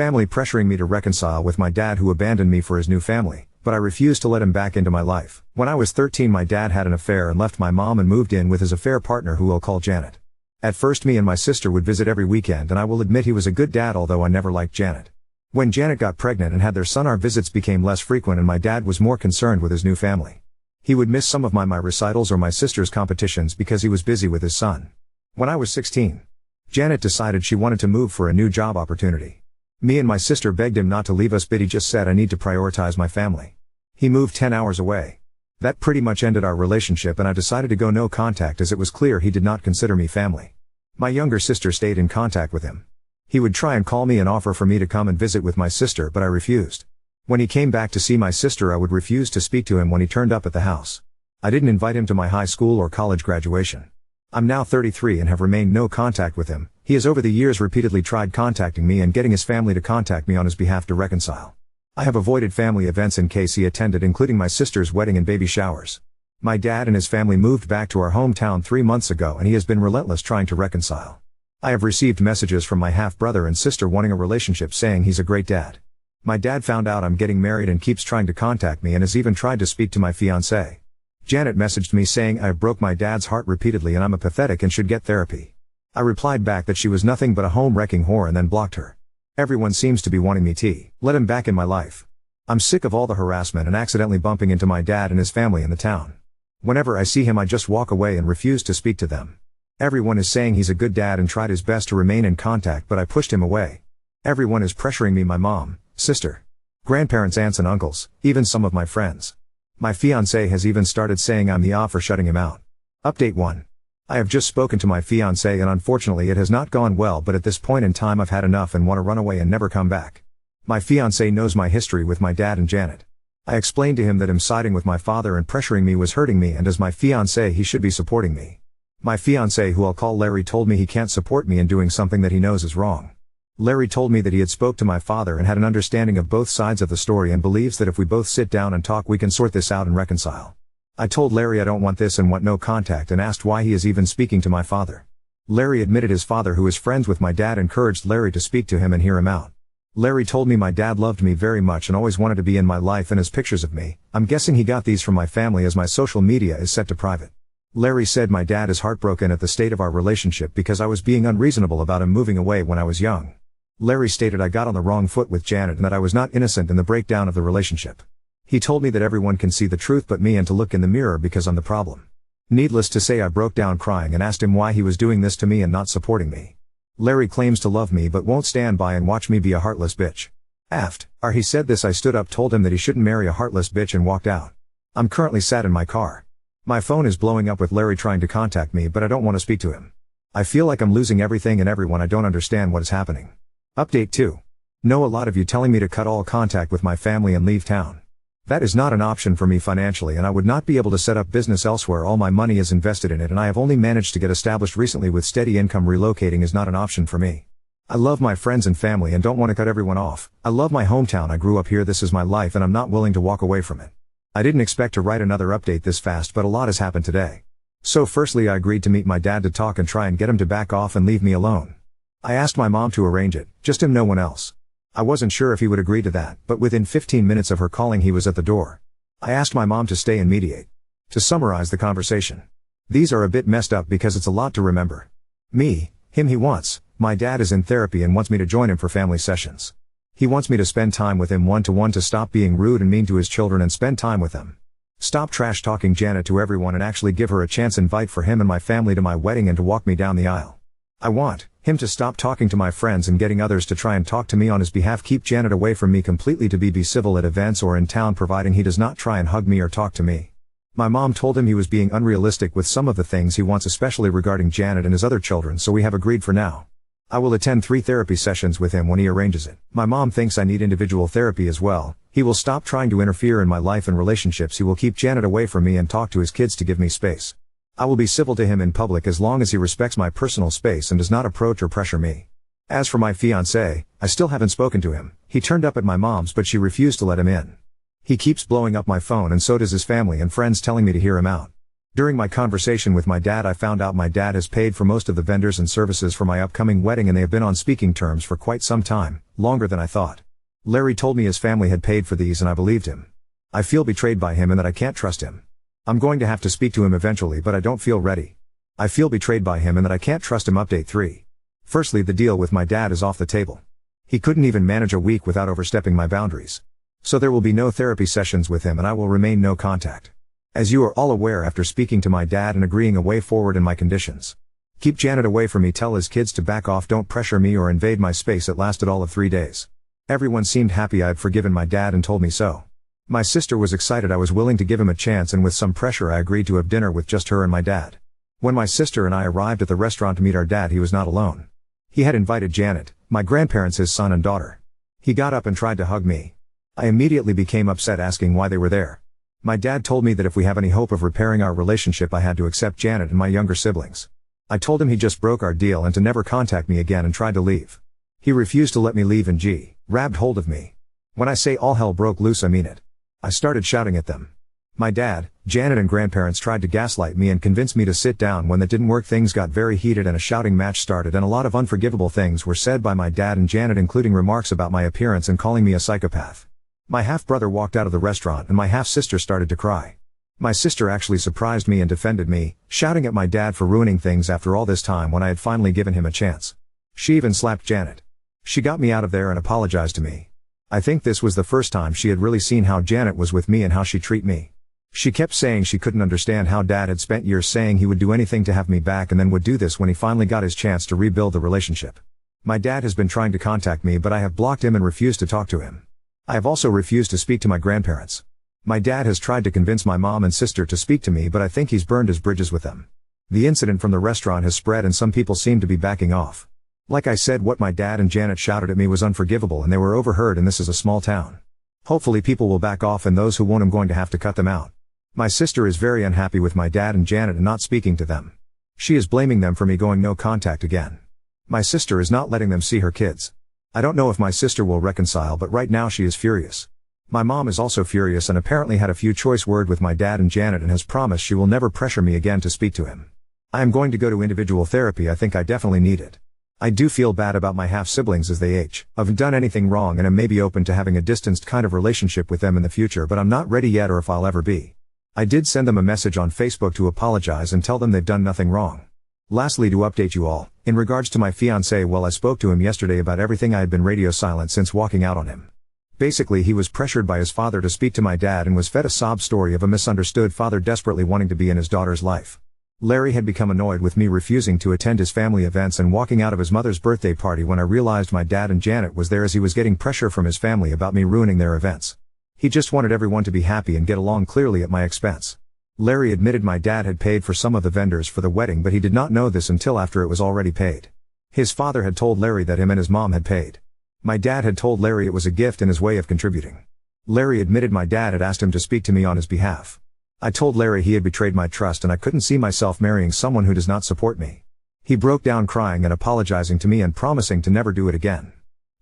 Family pressuring me to reconcile with my dad who abandoned me for his new family, but I refused to let him back into my life. When I was 13, my dad had an affair and left my mom and moved in with his affair partner, who I'll call Janet. At first, me and my sister would visit every weekend, and I will admit he was a good dad, although I never liked Janet. When Janet got pregnant and had their son, our visits became less frequent and my dad was more concerned with his new family. He would miss some of my recitals or my sister's competitions because he was busy with his son. When I was 16, Janet decided she wanted to move for a new job opportunity. Me and my sister begged him not to leave us, but he just said, "I need to prioritize my family." He moved 10 hours away. That pretty much ended our relationship, and I decided to go no contact as it was clear he did not consider me family. My younger sister stayed in contact with him. He would try and call me and offer for me to come and visit with my sister, but I refused. When he came back to see my sister, I would refuse to speak to him when he turned up at the house. I didn't invite him to my high school or college graduation. I'm now 33 and have remained no contact with him. He has over the years repeatedly tried contacting me and getting his family to contact me on his behalf to reconcile. I have avoided family events in case he attended, including my sister's wedding and baby showers. My dad and his family moved back to our hometown 3 months ago, and he has been relentless trying to reconcile. I have received messages from my half-brother and sister wanting a relationship, saying he's a great dad. My dad found out I'm getting married and keeps trying to contact me and has even tried to speak to my fiancée. Janet messaged me saying I broke my dad's heart repeatedly and I'm a pathetic and should get therapy. I replied back that she was nothing but a home-wrecking whore and then blocked her. Everyone seems to be wanting me to let him back in my life. I'm sick of all the harassment and accidentally bumping into my dad and his family in the town. Whenever I see him, I just walk away and refuse to speak to them. Everyone is saying he's a good dad and tried his best to remain in contact, but I pushed him away. Everyone is pressuring me, my mom, sister, grandparents, aunts and uncles, even some of my friends. My fiancé has even started saying I'm the for shutting him out. Update 1. I have just spoken to my fiancé and unfortunately it has not gone well, but at this point in time I've had enough and want to run away and never come back. My fiancé knows my history with my dad and Janet. I explained to him that him siding with my father and pressuring me was hurting me, and as my fiancé he should be supporting me. My fiancé, who I'll call Larry, told me he can't support me in doing something that he knows is wrong. Larry told me that he had spoke to my father and had an understanding of both sides of the story and believes that if we both sit down and talk we can sort this out and reconcile. I told Larry I don't want this and want no contact, and asked why he is even speaking to my father. Larry admitted his father, who is friends with my dad, encouraged Larry to speak to him and hear him out. Larry told me my dad loved me very much and always wanted to be in my life and has pictures of me. I'm guessing he got these from my family as my social media is set to private. Larry said my dad is heartbroken at the state of our relationship because I was being unreasonable about him moving away when I was young. Larry stated I got on the wrong foot with Janet and that I was not innocent in the breakdown of the relationship. He told me that everyone can see the truth but me, and to look in the mirror because I'm the problem. Needless to say, I broke down crying and asked him why he was doing this to me and not supporting me. Larry claims to love me but won't stand by and watch me be a heartless bitch. After he said this, I stood up, told him that he shouldn't marry a heartless bitch, and walked out. I'm currently sat in my car. My phone is blowing up with Larry trying to contact me, but I don't want to speak to him. I feel like I'm losing everything and everyone. I don't understand what is happening. Update 2. Know a lot of you telling me to cut all contact with my family and leave town. That is not an option for me financially, and I would not be able to set up business elsewhere. All my money is invested in it and I have only managed to get established recently with steady income. Relocating is not an option for me. I love my friends and family and don't want to cut everyone off. I love my hometown. I grew up here. This is my life and I'm not willing to walk away from it. I didn't expect to write another update this fast, but a lot has happened today. So firstly, I agreed to meet my dad to talk and try and get him to back off and leave me alone. I asked my mom to arrange it, just him, no one else. I wasn't sure if he would agree to that, but within 15 minutes of her calling he was at the door. I asked my mom to stay and mediate. To summarize the conversation. These are a bit messed up because it's a lot to remember. Me, him, he wants. My dad is in therapy and wants me to join him for family sessions. He wants me to spend time with him one-to-one, to stop being rude and mean to his children and spend time with them. Stop trash talking Janet to everyone and actually give her a chance. Invite for him and my family to my wedding and to walk me down the aisle. I want him to stop talking to my friends and getting others to try and talk to me on his behalf. Keep Janet away from me completely. To be civil at events or in town, providing he does not try and hug me or talk to me. My mom told him he was being unrealistic with some of the things he wants, especially regarding Janet and his other children, so we have agreed for now. I will attend 3 therapy sessions with him when he arranges it. My mom thinks I need individual therapy as well. He will stop trying to interfere in my life and relationships. He will keep Janet away from me and talk to his kids to give me space. I will be civil to him in public as long as he respects my personal space and does not approach or pressure me. As for my fiancé, I still haven't spoken to him. He turned up at my mom's but she refused to let him in. He keeps blowing up my phone and so does his family and friends, telling me to hear him out. During my conversation with my dad, I found out my dad has paid for most of the vendors and services for my upcoming wedding, and they have been on speaking terms for quite some time, longer than I thought. Larry told me his family had paid for these and I believed him. I feel betrayed by him and that I can't trust him. I'm going to have to speak to him eventually, but I don't feel ready. I feel betrayed by him and that I can't trust him. Update 3. Firstly, the deal with my dad is off the table. He couldn't even manage a week without overstepping my boundaries. So there will be no therapy sessions with him and I will remain no contact. As you are all aware after speaking to my dad and agreeing a way forward in my conditions. Keep Janet away from me, tell his kids to back off, don't pressure me or invade my space. It lasted all of 3 days. Everyone seemed happy I had forgiven my dad and told me so. My sister was excited I was willing to give him a chance, and with some pressure I agreed to have dinner with just her and my dad. When my sister and I arrived at the restaurant to meet our dad, he was not alone. He had invited Janet, my grandparents, his son and daughter. He got up and tried to hug me. I immediately became upset, asking why they were there. My dad told me that if we have any hope of repairing our relationship I had to accept Janet and my younger siblings. I told him he just broke our deal and to never contact me again and tried to leave. He refused to let me leave and grabbed hold of me. When I say all hell broke loose, I mean it. I started shouting at them. My dad, Janet and grandparents tried to gaslight me and convince me to sit down. When that didn't work, things got very heated and a shouting match started, and a lot of unforgivable things were said by my dad and Janet, including remarks about my appearance and calling me a psychopath. My half-brother walked out of the restaurant and my half-sister started to cry. My sister actually surprised me and defended me, shouting at my dad for ruining things after all this time when I had finally given him a chance. She even slapped Janet. She got me out of there and apologized to me. I think this was the first time she had really seen how Janet was with me and how she treated me. She kept saying she couldn't understand how Dad had spent years saying he would do anything to have me back and then would do this when he finally got his chance to rebuild the relationship. My dad has been trying to contact me, but I have blocked him and refused to talk to him. I have also refused to speak to my grandparents. My dad has tried to convince my mom and sister to speak to me, but I think he's burned his bridges with them. The incident from the restaurant has spread and some people seem to be backing off. Like I said, what my dad and Janet shouted at me was unforgivable and they were overheard, and this is a small town. Hopefully people will back off, and those who won't, I'm going to have to cut them out. My sister is very unhappy with my dad and Janet and not speaking to them. She is blaming them for me going no contact again. My sister is not letting them see her kids. I don't know if my sister will reconcile, but right now she is furious. My mom is also furious and apparently had a few choice words with my dad and Janet and has promised she will never pressure me again to speak to him. I am going to go to individual therapy. I think I definitely need it. I do feel bad about my half-siblings as they age. I haven't done anything wrong and I may be open to having a distanced kind of relationship with them in the future, but I'm not ready yet or if I'll ever be. I did send them a message on Facebook to apologize and tell them they've done nothing wrong. Lastly, to update you all, in regards to my fiancé, well, I spoke to him yesterday about everything. I had been radio silent since walking out on him. Basically, he was pressured by his father to speak to my dad and was fed a sob story of a misunderstood father desperately wanting to be in his daughter's life. Larry had become annoyed with me refusing to attend his family events and walking out of his mother's birthday party when I realized my dad and Janet was there, as he was getting pressure from his family about me ruining their events. He just wanted everyone to be happy and get along, clearly at my expense. Larry admitted my dad had paid for some of the vendors for the wedding, but he did not know this until after it was already paid. His father had told Larry that him and his mom had paid. My dad had told Larry it was a gift and his way of contributing. Larry admitted my dad had asked him to speak to me on his behalf. I told Larry he had betrayed my trust and I couldn't see myself marrying someone who does not support me. He broke down crying and apologizing to me and promising to never do it again.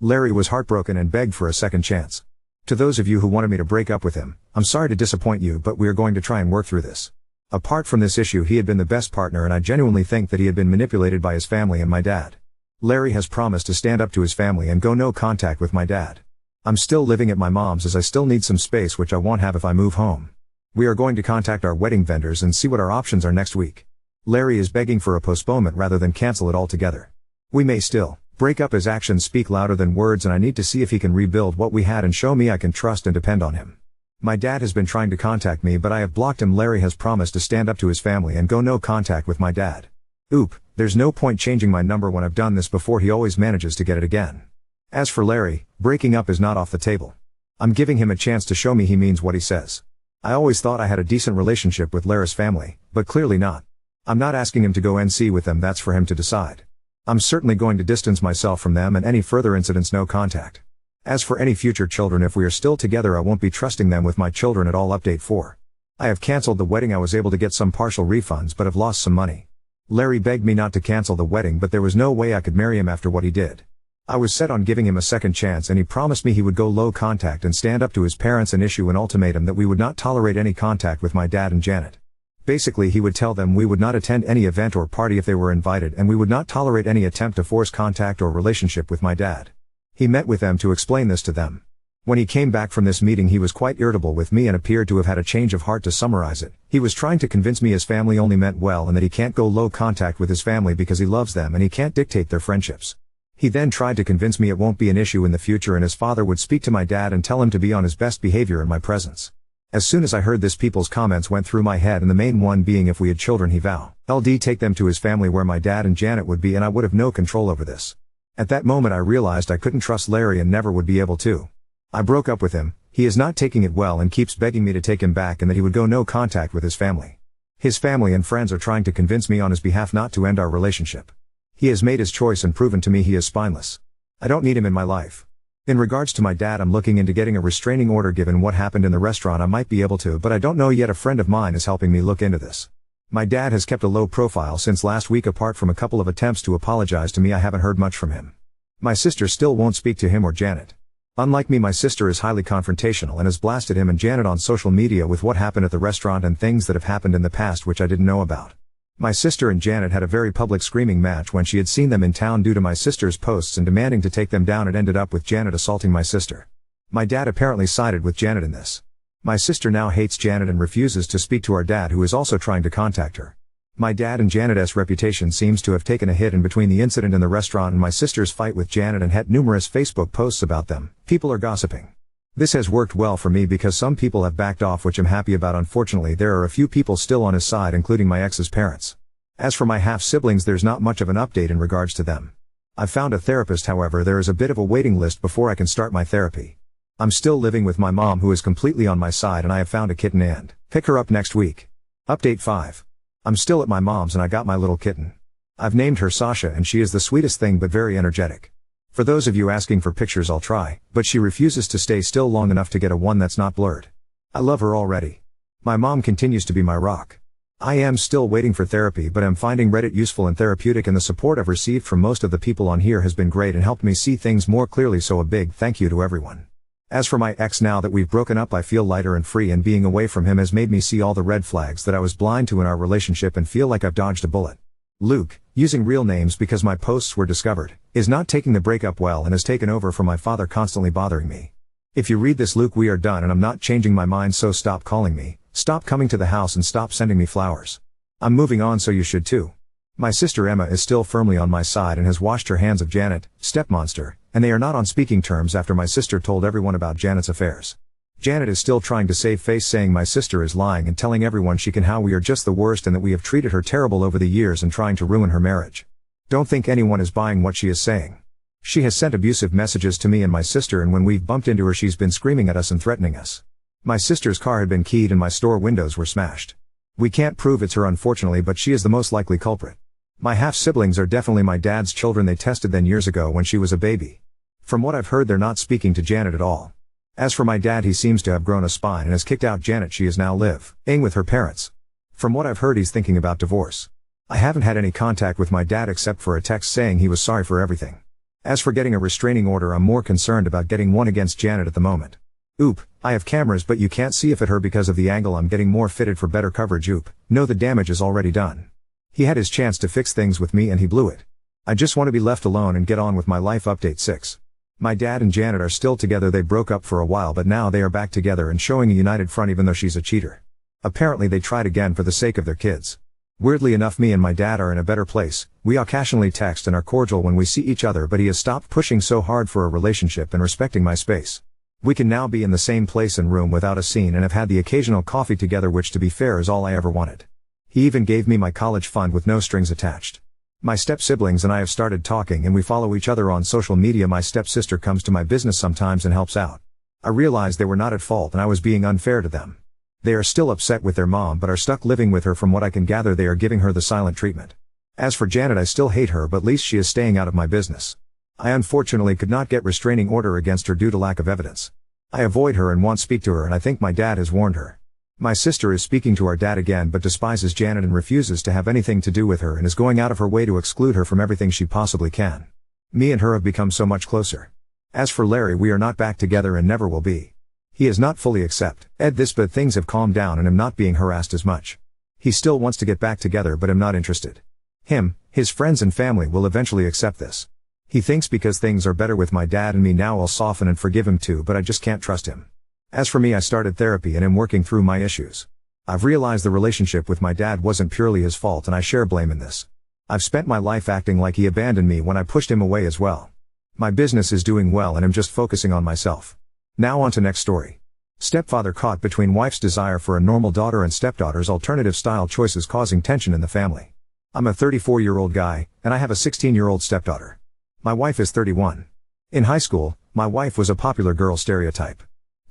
Larry was heartbroken and begged for a second chance. To those of you who wanted me to break up with him, I'm sorry to disappoint you, but we are going to try and work through this. Apart from this issue, he had been the best partner and I genuinely think that he had been manipulated by his family and my dad. Larry has promised to stand up to his family and go no contact with my dad. I'm still living at my mom's as I still need some space, which I won't have if I move home. We are going to contact our wedding vendors and see what our options are next week. Larry is begging for a postponement rather than cancel it altogether. We may still break up. His actions speak louder than words and I need to see if he can rebuild what we had and show me I can trust and depend on him. My dad has been trying to contact me, but I have blocked him. Larry has promised to stand up to his family and go no contact with my dad. There's no point changing my number when I've done this before. He always manages to get it again. As for Larry, breaking up is not off the table. I'm giving him a chance to show me he means what he says. I always thought I had a decent relationship with Larry's family, but clearly not. I'm not asking him to go NC with them, that's for him to decide. I'm certainly going to distance myself from them and any further incidents, no contact. As for any future children, if we are still together, I won't be trusting them with my children at all. Update 4. I have cancelled the wedding. I was able to get some partial refunds but have lost some money. Larry begged me not to cancel the wedding, but there was no way I could marry him after what he did. I was set on giving him a second chance and he promised me he would go low contact and stand up to his parents and issue an ultimatum that we would not tolerate any contact with my dad and Janet. Basically, he would tell them we would not attend any event or party if they were invited, and we would not tolerate any attempt to force contact or relationship with my dad. He met with them to explain this to them. When he came back from this meeting, he was quite irritable with me and appeared to have had a change of heart. To summarize it, he was trying to convince me his family only meant well and that he can't go low contact with his family because he loves them and he can't dictate their friendships. He then tried to convince me it won't be an issue in the future and his father would speak to my dad and tell him to be on his best behavior in my presence. As soon as I heard this, people's comments went through my head, and the main one being, if we had children, he vow LD take them to his family where my dad and Janet would be, and I would have no control over this. At that moment I realized I couldn't trust Larry and never would be able to. I broke up with him. He is not taking it well and keeps begging me to take him back and that he would go no contact with his family. His family and friends are trying to convince me on his behalf not to end our relationship. He has made his choice and proven to me he is spineless. I don't need him in my life. In regards to my dad, I'm looking into getting a restraining order. Given what happened in the restaurant, I might be able to, but I don't know yet. A friend of mine is helping me look into this. My dad has kept a low profile since last week. Apart from a couple of attempts to apologize to me, I haven't heard much from him. My sister still won't speak to him or Janet. Unlike me, my sister is highly confrontational and has blasted him and Janet on social media with what happened at the restaurant and things that have happened in the past which I didn't know about. My sister and Janet had a very public screaming match when she had seen them in town due to my sister's posts and demanding to take them down. It ended up with Janet assaulting my sister. My dad apparently sided with Janet in this. My sister now hates Janet and refuses to speak to our dad, who is also trying to contact her. My dad and Janet's reputation seems to have taken a hit in between the incident in the restaurant and my sister's fight with Janet, and had numerous Facebook posts about them. People are gossiping. This has worked well for me because some people have backed off, which I'm happy about. Unfortunately, there are a few people still on his side, including my ex's parents. As for my half-siblings, there's not much of an update in regards to them. I've found a therapist, however there is a bit of a waiting list before I can start my therapy. I'm still living with my mom, who is completely on my side, and I have found a kitten and pick her up next week. Update 5. I'm still at my mom's and I got my little kitten. I've named her Sasha and she is the sweetest thing but very energetic. For those of you asking for pictures, I'll try, but she refuses to stay still long enough to get a one that's not blurred. I love her already. My mom continues to be my rock. I am still waiting for therapy, but I'm finding Reddit useful and therapeutic, and the support I've received from most of the people on here has been great and helped me see things more clearly, so a big thank you to everyone. As for my ex, now that we've broken up I feel lighter and free, and being away from him has made me see all the red flags that I was blind to in our relationship and feel like I've dodged a bullet. Luke, using real names because my posts were discovered, is not taking the breakup well and has taken over from my father, constantly bothering me. If you read this, Luke, we are done and I'm not changing my mind, so stop calling me, stop coming to the house, and stop sending me flowers. I'm moving on, so you should too. My sister Emma is still firmly on my side and has washed her hands of Janet, stepmonster, and they are not on speaking terms after my sister told everyone about Janet's affairs. Janet is still trying to save face, saying my sister is lying and telling everyone she can how we are just the worst and that we have treated her terrible over the years and trying to ruin her marriage. Don't think anyone is buying what she is saying. She has sent abusive messages to me and my sister, and when we've bumped into her she's been screaming at us and threatening us. My sister's car had been keyed and my store windows were smashed. We can't prove it's her, unfortunately, but she is the most likely culprit. My half-siblings are definitely my dad's children. They tested then years ago when she was a baby. From what I've heard, they're not speaking to Janet at all. As for my dad, he seems to have grown a spine and has kicked out Janet. She is now living with her parents. From what I've heard, he's thinking about divorce. I haven't had any contact with my dad except for a text saying he was sorry for everything. As for getting a restraining order, I'm more concerned about getting one against Janet at the moment. Oop, I have cameras but you can't see if at her because of the angle. I'm getting more fitted for better coverage. Oop, no, the damage is already done. He had his chance to fix things with me and he blew it. I just want to be left alone and get on with my life. Update 6. My dad and Janet are still together. They broke up for a while but now they are back together and showing a united front even though she's a cheater. Apparently they tried again for the sake of their kids. Weirdly enough, me and my dad are in a better place. We occasionally text and are cordial when we see each other, but he has stopped pushing so hard for a relationship and respecting my space. We can now be in the same place and room without a scene and have had the occasional coffee together, which to be fair is all I ever wanted. He even gave me my college fund with no strings attached. My step-siblings and I have started talking and we follow each other on social media. My step-sister comes to my business sometimes and helps out. I realized they were not at fault and I was being unfair to them. They are still upset with their mom but are stuck living with her. From what I can gather, they are giving her the silent treatment. As for Janet, I still hate her, but at least she is staying out of my business. I unfortunately could not get restraining order against her due to lack of evidence. I avoid her and won't speak to her, and I think my dad has warned her. My sister is speaking to our dad again but despises Janet and refuses to have anything to do with her and is going out of her way to exclude her from everything she possibly can. Me and her have become so much closer. As for Larry, we are not back together and never will be. He is not fully accepted this, but things have calmed down and am not being harassed as much. He still wants to get back together but I'm not interested. His friends and family will eventually accept this. He thinks because things are better with my dad and me now I'll soften and forgive him too, but I just can't trust him. As for me, I started therapy and am working through my issues. I've realized the relationship with my dad wasn't purely his fault and I share blame in this. I've spent my life acting like he abandoned me when I pushed him away as well. My business is doing well and I'm just focusing on myself. Now on to next story. Stepfather caught between wife's desire for a normal daughter and stepdaughter's alternative style choices causing tension in the family. I'm a 34-year-old guy, and I have a 16-year-old stepdaughter. My wife is 31. In high school, my wife was a popular girl stereotype.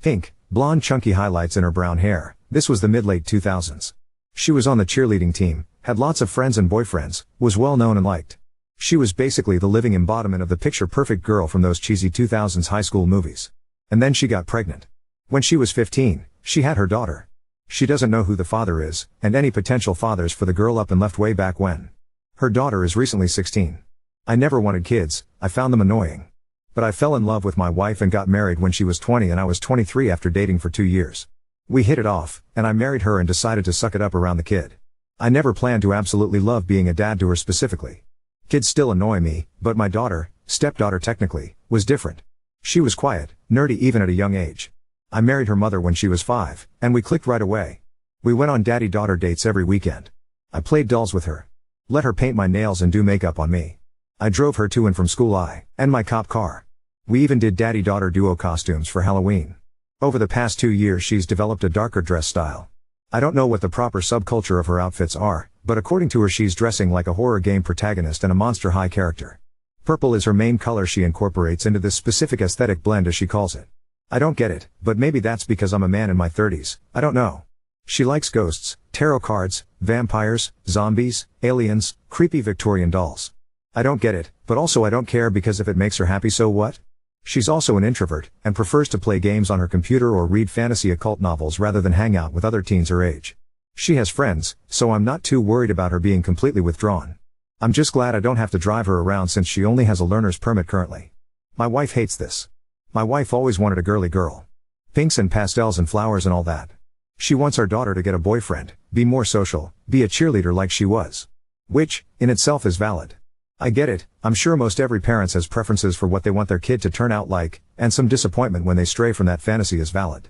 Pink, blonde chunky highlights in her brown hair. This was the mid-late 2000s. She was on the cheerleading team, had lots of friends and boyfriends, was well known and liked. She was basically the living embodiment of the picture-perfect girl from those cheesy 2000s high school movies. And then she got pregnant. When she was 15, she had her daughter. She doesn't know who the father is, and any potential fathers for the girl up and left way back when. Her daughter is recently 16. I never wanted kids, I found them annoying. But I fell in love with my wife and got married when she was 20 and I was 23 after dating for 2 years. We hit it off, and I married her and decided to suck it up around the kid. I never planned to absolutely love being a dad to her specifically. Kids still annoy me, but my daughter, stepdaughter technically, was different. She was quiet, nerdy even at a young age. I married her mother when she was 5, and we clicked right away. We went on daddy-daughter dates every weekend. I played dolls with her. Let her paint my nails and do makeup on me. I drove her to and from school and my cop car. We even did daddy-daughter duo costumes for Halloween. Over the past 2 years she's developed a darker dress style. I don't know what the proper subculture of her outfits are, but according to her she's dressing like a horror game protagonist and a Monster High character. Purple is her main color she incorporates into this specific aesthetic blend as she calls it. I don't get it, but maybe that's because I'm a man in my 30s, I don't know. She likes ghosts, tarot cards, vampires, zombies, aliens, creepy Victorian dolls. I don't get it, but also I don't care because if it makes her happy so what? She's also an introvert, and prefers to play games on her computer or read fantasy occult novels rather than hang out with other teens her age. She has friends, so I'm not too worried about her being completely withdrawn. I'm just glad I don't have to drive her around since she only has a learner's permit currently. My wife hates this. My wife always wanted a girly girl. Pinks and pastels and flowers and all that. She wants our daughter to get a boyfriend, be more social, be a cheerleader like she was. Which, in itself is valid. I get it, I'm sure most every parent has preferences for what they want their kid to turn out like, and some disappointment when they stray from that fantasy is valid.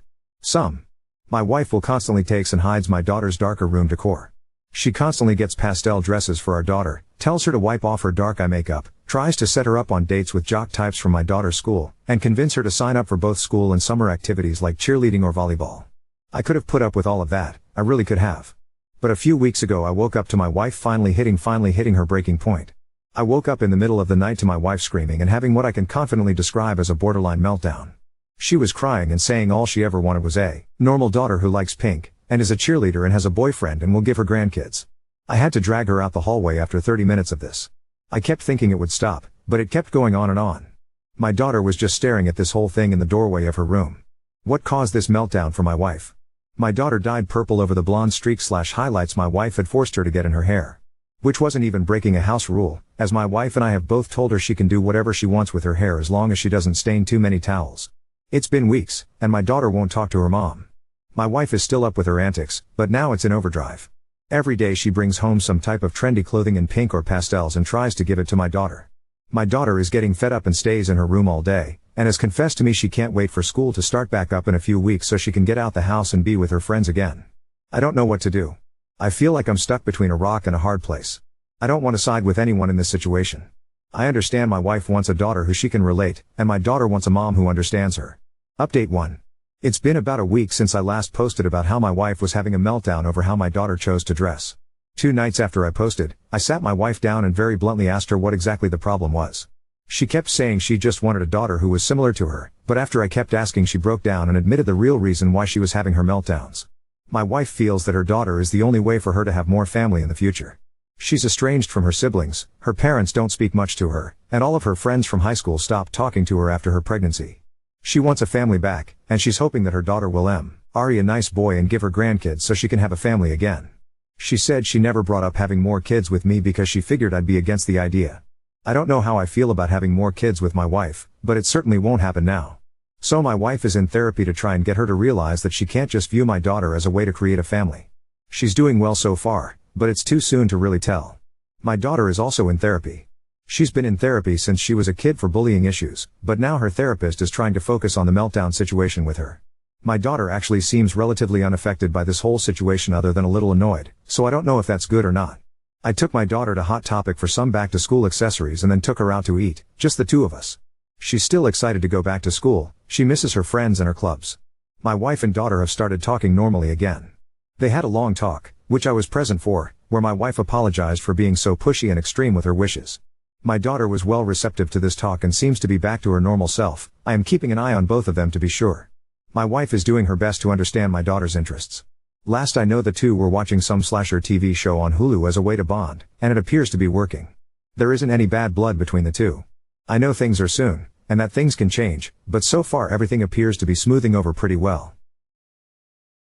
My wife will constantly takes and hides my daughter's darker room decor. She constantly gets pastel dresses for our daughter, tells her to wipe off her dark eye makeup, tries to set her up on dates with jock types from my daughter's school, and convince her to sign up for both school and summer activities like cheerleading or volleyball. I could have put up with all of that, I really could have. But a few weeks ago I woke up to my wife finally hitting her breaking point. I woke up in the middle of the night to my wife screaming and having what I can confidently describe as a borderline meltdown. She was crying and saying all she ever wanted was a normal daughter who likes pink, and is a cheerleader and has a boyfriend and will give her grandkids. I had to drag her out the hallway after 30 minutes of this. I kept thinking it would stop, but it kept going on and on. My daughter was just staring at this whole thing in the doorway of her room. What caused this meltdown for my wife? My daughter dyed purple over the blonde streaks/highlights my wife had forced her to get in her hair. Which wasn't even breaking a house rule, as my wife and I have both told her she can do whatever she wants with her hair as long as she doesn't stain too many towels. It's been weeks, and my daughter won't talk to her mom. My wife is still up with her antics, but now it's in overdrive. Every day she brings home some type of trendy clothing in pink or pastels and tries to give it to my daughter. My daughter is getting fed up and stays in her room all day, and has confessed to me she can't wait for school to start back up in a few weeks so she can get out the house and be with her friends again. I don't know what to do. I feel like I'm stuck between a rock and a hard place. I don't want to side with anyone in this situation. I understand my wife wants a daughter who she can relate, and my daughter wants a mom who understands her. Update 1. It's been about a week since I last posted about how my wife was having a meltdown over how my daughter chose to dress. 2 nights after I posted, I sat my wife down and very bluntly asked her what exactly the problem was. She kept saying she just wanted a daughter who was similar to her, but after I kept asking she broke down and admitted the real reason why she was having her meltdowns. My wife feels that her daughter is the only way for her to have more family in the future. She's estranged from her siblings, her parents don't speak much to her, and all of her friends from high school stopped talking to her after her pregnancy. She wants a family back, and she's hoping that her daughter will marry a nice boy and give her grandkids so she can have a family again. She said she never brought up having more kids with me because she figured I'd be against the idea. I don't know how I feel about having more kids with my wife, but it certainly won't happen now. So my wife is in therapy to try and get her to realize that she can't just view my daughter as a way to create a family. She's doing well so far, but it's too soon to really tell. My daughter is also in therapy. She's been in therapy since she was a kid for bullying issues, but now her therapist is trying to focus on the meltdown situation with her. My daughter actually seems relatively unaffected by this whole situation other than a little annoyed, so I don't know if that's good or not. I took my daughter to Hot Topic for some back-to-school accessories and then took her out to eat, just the two of us. She's still excited to go back to school, she misses her friends and her clubs. My wife and daughter have started talking normally again. They had a long talk, which I was present for, where my wife apologized for being so pushy and extreme with her wishes. My daughter was well receptive to this talk and seems to be back to her normal self. I am keeping an eye on both of them to be sure. My wife is doing her best to understand my daughter's interests. Last I know the two were watching some slasher TV show on Hulu as a way to bond, and it appears to be working. There isn't any bad blood between the two. I know things are soon, and that things can change, but so far everything appears to be smoothing over pretty well.